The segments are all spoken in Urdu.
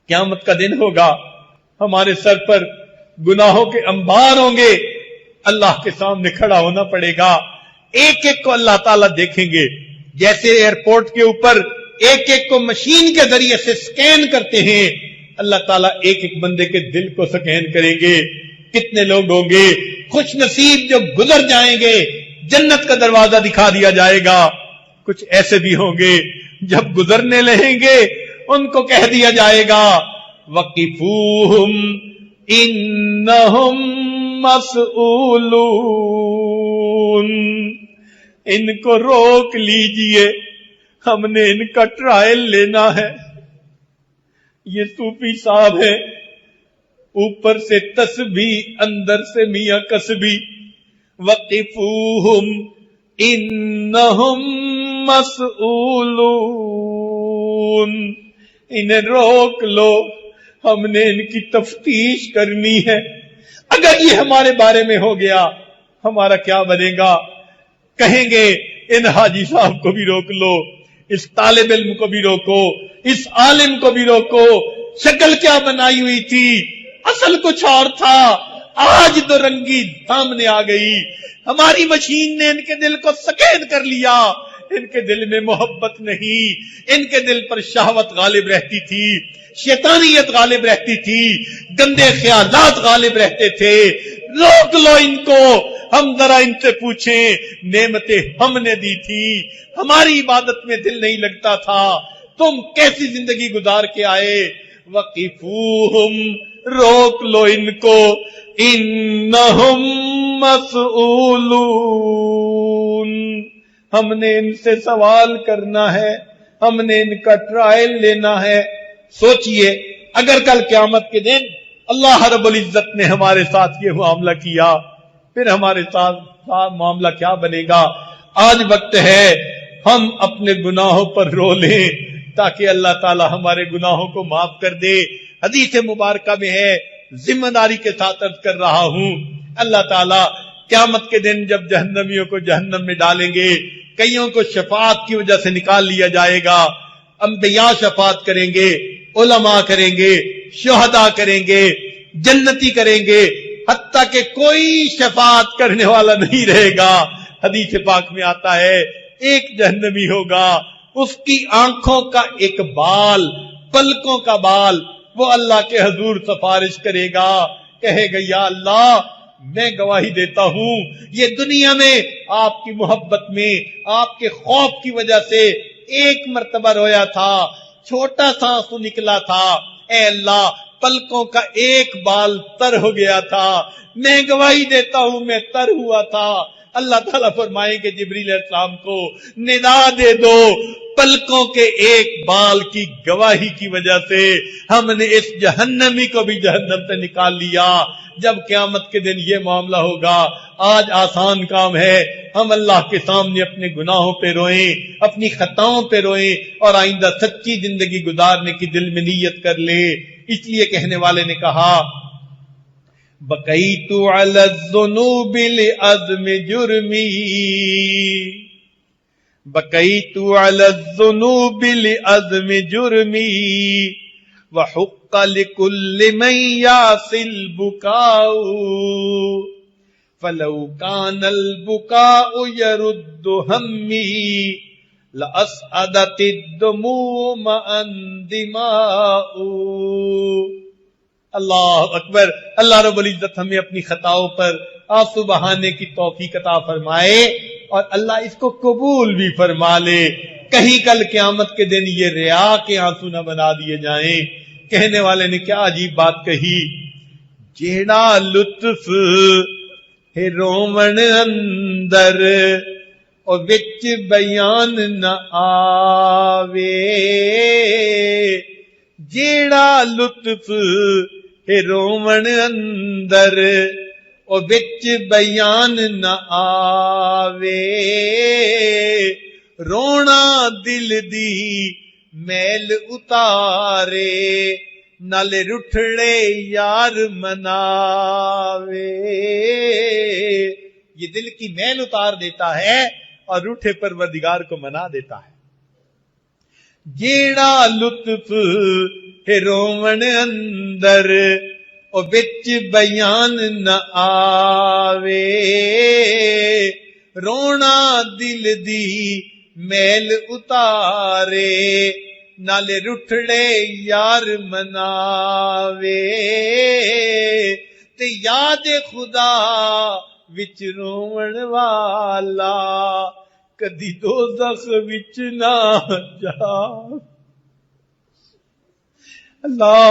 قیامت کا دن ہوگا، ہمارے سر پر گناہوں کے انبار ہوں گے، اللہ کے سامنے کھڑا ہونا پڑے گا، ایک ایک کو اللہ تعالیٰ دیکھیں گے، جیسے ایئرپورٹ کے اوپر ایک ایک کو مشین کے ذریعے سے سکین کرتے ہیں، اللہ تعالیٰ ایک ایک بندے کے دل کو سکین کریں گے۔ کتنے لوگ ہوں گے خوش نصیب جو گزر جائیں گے، جنت کا دروازہ دکھا دیا جائے گا، کچھ ایسے بھی ہوں گے جب گزرنے لہیں گے ان کو کہہ دیا جائے گا وقفوہم انہم مسئولون، ان کو روک لیجئے، ہم نے ان کا ٹرائل لینا ہے۔ یہ صوفی صاحب ہے، اوپر سے تسبیح اندر سے میاں کسبی، وقفوہم انہم مسئولون، انہیں روک لو، ہم نے ان کی تفتیش کرنی ہے۔ اگر یہ ہمارے بارے میں ہو گیا ہمارا کیا بنے گا؟ کہیں گے ان حاجی صاحب کو بھی روک لو، اس طالب علم کو بھی روکو، اس عالم کو بھی روکو، شکل کیا بنائی ہوئی تھی، اصل کچھ اور تھا، آج تو رنگی سامنے آ گئی۔ ہماری مشین نے ان کے دل کو سکین کر لیا، ان کے دل میں محبت نہیں، ان کے دل پر شہوت غالب رہتی تھی، شیطانیت غالب رہتی تھی، گندے خیالات غالب رہتے تھے۔ روک لو ان کو، ہم ذرا ان سے پوچھیں نعمتیں ہم نے دی تھی، ہماری عبادت میں دل نہیں لگتا تھا، تم کیسی زندگی گزار کے آئے؟ وقفوہم، روک لو ان کو، انہم مسئولون، ہم نے ان سے سوال کرنا ہے، ہم نے ان کا ٹرائل لینا ہے۔ سوچئے اگر کل قیامت کے دن اللہ رب العزت نے ہمارے ساتھ یہ معاملہ کیا، پھر ہمارے ساتھ معاملہ کیا بنے گا؟ آج وقت ہے ہم اپنے گناہوں پر رو لیں تاکہ اللہ تعالی ہمارے گناہوں کو معاف کر دے۔ حدیث مبارکہ میں ہے، ذمہ داری کے ساتھ عرض کر رہا ہوں، اللہ تعالی قیامت کے دن جب جہنمیوں کو جہنم میں ڈالیں گے، کئیوں کو شفاعت کی وجہ سے نکال لیا جائے گا، انبیاء شفاعت کریں گے، علماء کریں گے، شہداء کریں گے، جنتی کریں گے، حتیٰ کہ کوئی شفاعت کرنے والا نہیں رہے گا۔ حدیث پاک میں آتا ہے ایک جہنمی ہوگا، اس کی آنکھوں کا ایک بال، پلکوں کا بال، وہ اللہ کے حضور سفارش کرے گا، کہے گا یا اللہ میں گواہی دیتا ہوں یہ دنیا میں آپ کی محبت میں، آپ کے خوف کی وجہ سے ایک مرتبہ رویا تھا، چھوٹا سا آنسو نکلا تھا، اے اللہ پلکوں کا ایک بال تر ہو گیا تھا، میں گواہی دیتا ہوں میں تر ہوا تھا۔ اللہ تعالیٰ فرمائیں کہ جبریل علیہ السلام کو ندا دے دو، پلکوں کے ایک بال کی گواہی کی وجہ سے ہم نے اس جہنمی کو بھی جہنم سے نکال لیا۔ جب قیامت کے دن یہ معاملہ ہوگا، آج آسان کام ہے، ہم اللہ کے سامنے اپنے گناہوں پہ روئیں، اپنی خطاؤں پہ روئیں، اور آئندہ سچی زندگی گزارنے کی دل میں نیت کر لیں۔ اس لیے کہنے والے نے کہا بقیت علی الذنوب لعظم جرمی، بقیت علی الذنوب لعظم جرمی، وحق لكل من يعصي البكاء، فلو كان البكاء يرد همي لأسعدت الدموع مع الدماء۔ اللہ اکبر، اللہ رب العزت ہمیں اپنی خطاؤں پر آنسو بہانے کی توفیق عطا فرمائے، اور اللہ اس کو قبول بھی فرما لے، کہیں کل قیامت کے دن یہ ریا کے آنسو نہ بنا دیے جائیں۔ کہنے والے نے کیا عجیب بات کہی، جیڑا لطف ہے رومن اندر اور وچ بیان نہ آوے، جیڑا لطف ہے رومن اندر اور وچ بیان نہ آوے، رونا دل دی میل اتارے نالے رٹھڑے یار مناوے۔ یہ دل کی میل اتار دیتا ہے اور روٹھے پروردگار کو منا دیتا ہے۔ جیڑا لطف رومن اندر او بچ بیان نہ آوے رونا دل دی میل اتارے نالے رٹھڑے یار مناوے تے یاد خدا وچ روون والا کدی دوزخ وچ نہ جا۔ اللہ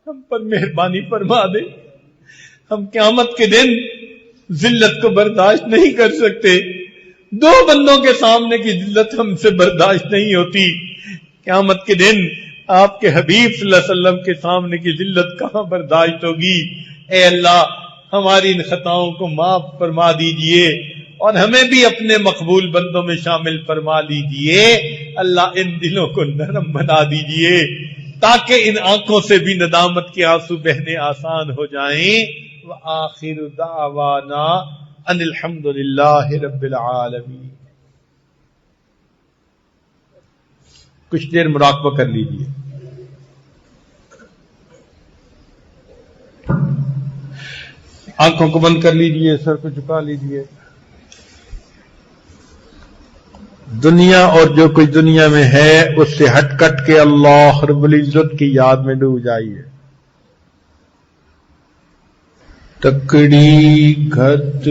ہم پر مہربانی فرما دے، ہم قیامت کے دن ذلت کو برداشت نہیں کر سکتے، دو بندوں کے سامنے کی ذلت ہم سے برداشت نہیں ہوتی، قیامت کے دن آپ کے حبیب صلی اللہ علیہ وسلم کے سامنے کی ذلت کہاں برداشت ہوگی۔ اے اللہ ہماری ان خطاؤں کو معاف فرما دیجئے اور ہمیں بھی اپنے مقبول بندوں میں شامل فرما لیجئے۔ اللہ ان دلوں کو نرم بنا دیجئے تاکہ ان آنکھوں سے بھی ندامت کے آنسو بہنے آسان ہو جائیں۔ وآخر دعوانا ان الحمدللہ رب العالمین۔ کچھ دیر مراقبہ کر لیجئے۔ آنکھوں کو بند کر لیجئے، سر کو جھکا لیجئے۔ دنیا اور جو کچھ دنیا میں ہے اس سے ہٹ کٹ کے اللہ رب العزت کی یاد میں ڈوب جائیے۔ تکڑی گھت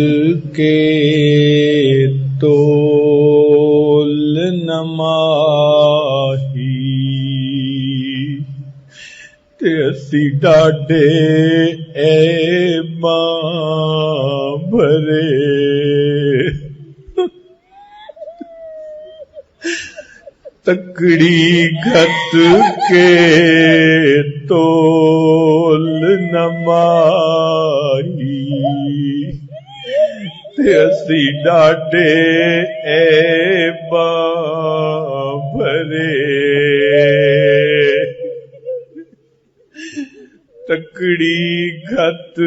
کے تول نماہی تے اسی ڈاڈے ایباں بھرے تکڑی گھت کے تول نماہی تے اسی ڈاڈے ایباں بھرے تکڑی گھت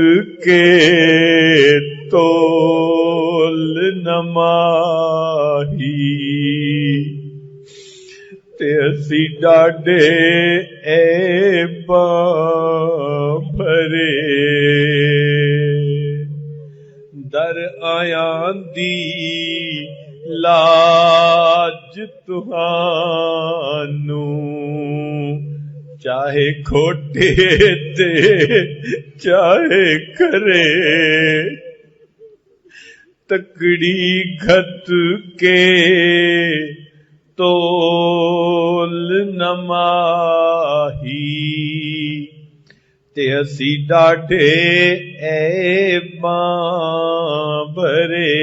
کے تول نماہی تے اسی ڈاڈے ایباں بھرے در آیاں دی لاج تہانوں چاہے کھوٹے تے چاہے کرے تکڑی گھت کے تول نماہی تے اسی ڈاڈے ایباں بھرے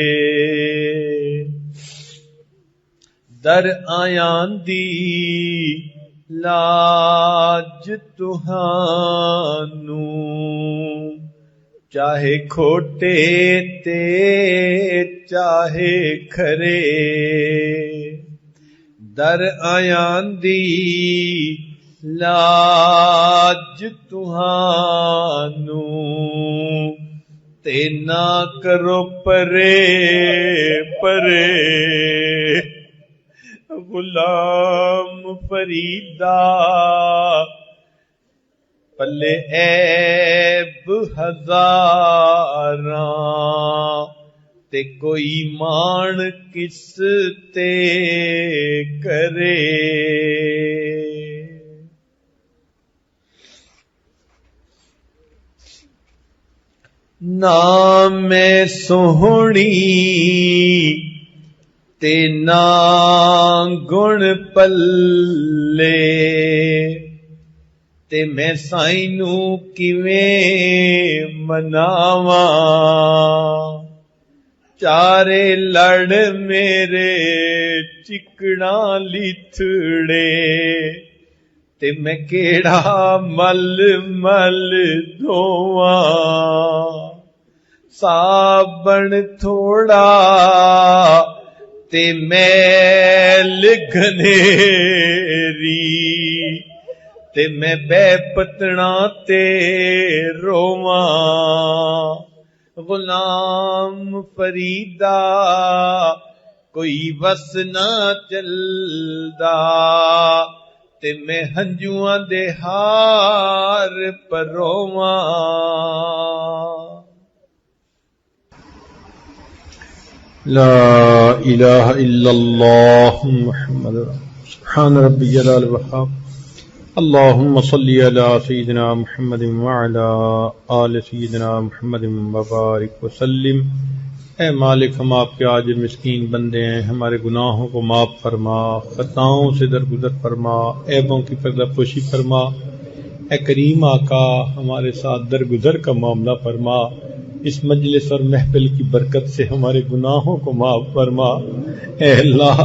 در آیاں دی لاج تہانوں چاہے کھوٹے تے چاہے کھرے در آیاں دی لاج تہانوں تے نہ کرو پرے پرے غلام فریدا پلے عیب ہزاراں تے کوئی مان کس تے کرے نہ میں سوہنی تے نہ گن پلے تے میں سائیں نوں کیویں مناواں چارے لڑ میرے چکڑا لتھڑے تے میں کیڑا مل مل دھواں صابن تھوڑا تے میل گھنیری تے میں بے پتنا تے رواں غلام فریدا کوئی وس نہ چلدا تے میں ہنجواں دے ہار پر روواں. لا الہ الا اللہ محمد سبحان ربی جلال وحاب. اللہم صلی علی سیدنا محمد وعلی آل سیدنا محمد وبارک وسلم. اے مالک، ہم آپ کے عاجز مسکین بندے ہیں، ہمارے گناہوں کو معاف فرما، خطاؤں سے درگزر فرما، عیبوں کی پردہ پوشی فرما. اے کریم آقا، ہمارے ساتھ درگزر کا معاملہ فرما. اس مجلس اور محفل کی برکت سے ہمارے گناہوں کو معاف فرما. اے اللہ،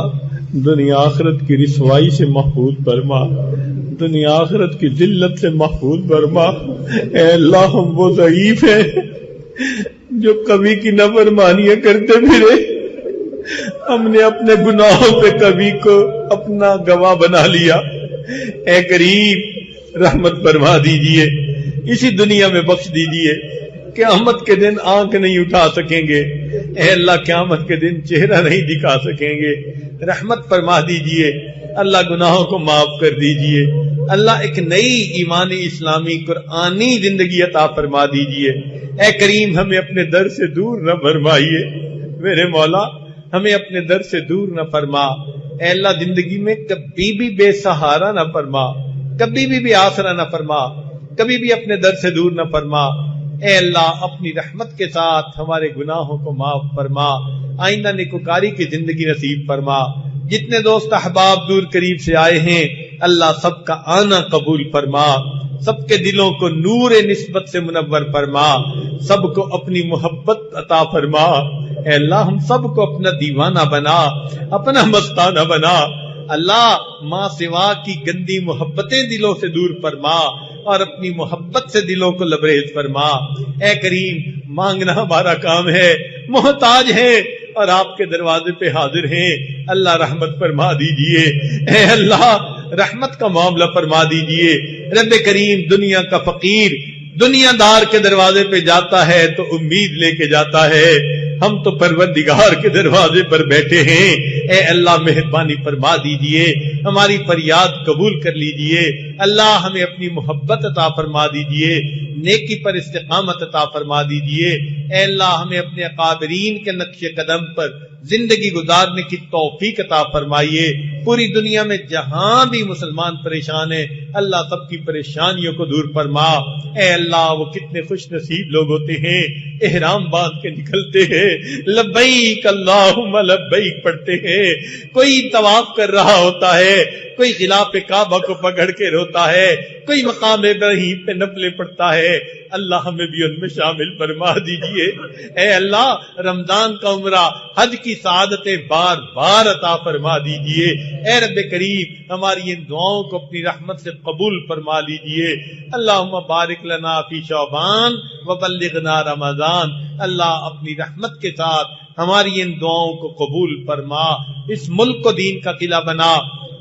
دنیا آخرت کی رسوائی سے محفوظ فرما، دنیا آخرت کی ذلت سے محفوظ فرما. اے اللہ، ہم وہ ضعیف ہیں جو کبھی کی نافرمانیاں کرتے پھرے. ہم نے اپنے گناہوں پہ کبھی کو اپنا گواہ بنا لیا. اے کریم، رحمت فرما دیجئے، اسی دنیا میں بخش دیجئے. قیامت کے دن آنکھ نہیں اٹھا سکیں گے. اے اللہ، قیامت کے دن چہرہ نہیں دکھا سکیں گے. رحمت فرما دیجئے. اللہ، گناہوں کو معاف کر دیجئے. اللہ، ایک نئی ایمانی اسلامی قرآنی زندگی عطا فرما دیجئے. اے کریم، ہمیں اپنے در سے دور نہ فرمائیے. میرے مولا، ہمیں اپنے در سے دور نہ فرما. اے اللہ، زندگی میں کبھی بھی بے سہارا نہ فرما، کبھی بھی آسرا نہ فرما، کبھی بھی اپنے در سے دور نہ فرما. اے اللہ، اپنی رحمت کے ساتھ ہمارے گناہوں کو معاف فرما. آئندہ نیکوکاری کی زندگی نصیب فرما. جتنے دوست احباب دور قریب سے آئے ہیں، اللہ سب کا آنا قبول فرما. سب کے دلوں کو نور نسبت سے منور فرما. سب کو اپنی محبت عطا فرما. اے اللہ، ہم سب کو اپنا دیوانہ بنا، اپنا مستانہ بنا. اللہ، ماں سوا کی گندی محبتیں دلوں سے دور فرما اور اپنی محبت سے دلوں کو لبریز فرما. اے کریم، مانگنا ہمارا کام ہے، محتاج ہے اور آپ کے دروازے پہ حاضر ہیں. اللہ، رحمت فرما دیجئے. اے اللہ، رحمت کا معاملہ فرما دیجئے. رب کریم، دنیا کا فقیر دنیا دار کے دروازے پہ جاتا ہے تو امید لے کے جاتا ہے. ہم تو پروردگار کے دروازے پر بیٹھے ہیں. اے اللہ، مہربانی فرما دیجئے، ہماری فریاد قبول کر لیجئے. اللہ، ہمیں اپنی محبت عطا فرما دیجئے، نیکی پر استقامت عطا فرما دیجئے. اے اللہ، ہمیں اپنے اکابرین کے نقش قدم پر زندگی گزارنے کی توفیق عطا فرمائیے. پوری دنیا میں جہاں بھی مسلمان پریشان ہیں، اللہ سب کی پریشانیوں کو دور فرما. اے اللہ، وہ کتنے خوش نصیب لوگ ہوتے ہیں، احرام باندھ کے نکلتے ہیں، لبیک اللہم لبیک پڑھتے ہیں. کوئی طواف کر رہا ہوتا ہے، کوئی غلاف کعبہ کو پکڑ کے روتا ہے، کوئی مقام ابراہیم پہ نفلیں پڑھتا ہے. اللہ، ہمیں بھی ان میں شامل فرما دیجئے. اے اللہ، رمضان کا عمرہ، حج کی سعادتیں بار بار عطا فرما دیجئے. اے رب کریم، ہماری ان دعاؤں کو اپنی رحمت سے قبول فرما لیجئے. اللہم بارک لنا فی شعبان وبلغنا رمضان. اللہ، اپنی رحمت کے ساتھ ہماری ان دعاؤں کو قبول فرما. اس ملک کو دین کا قلعہ بنا.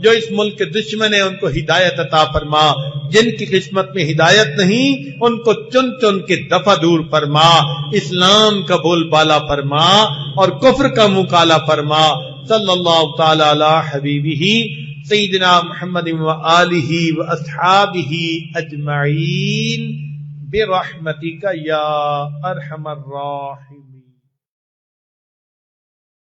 جو اس ملک کے دشمن ہیں ان کو ہدایت عطا فرما. جن کی قسمت میں ہدایت نہیں ان کو چن چن کے دفع دور فرما. اسلام کا بول بالا فرما اور کفر کا مکالا فرما. صلی اللہ تعالی علی حبیبہ سیدنا محمد وآلہ واصحابہ اجمعین برحمتک یا ارحم الراحمین.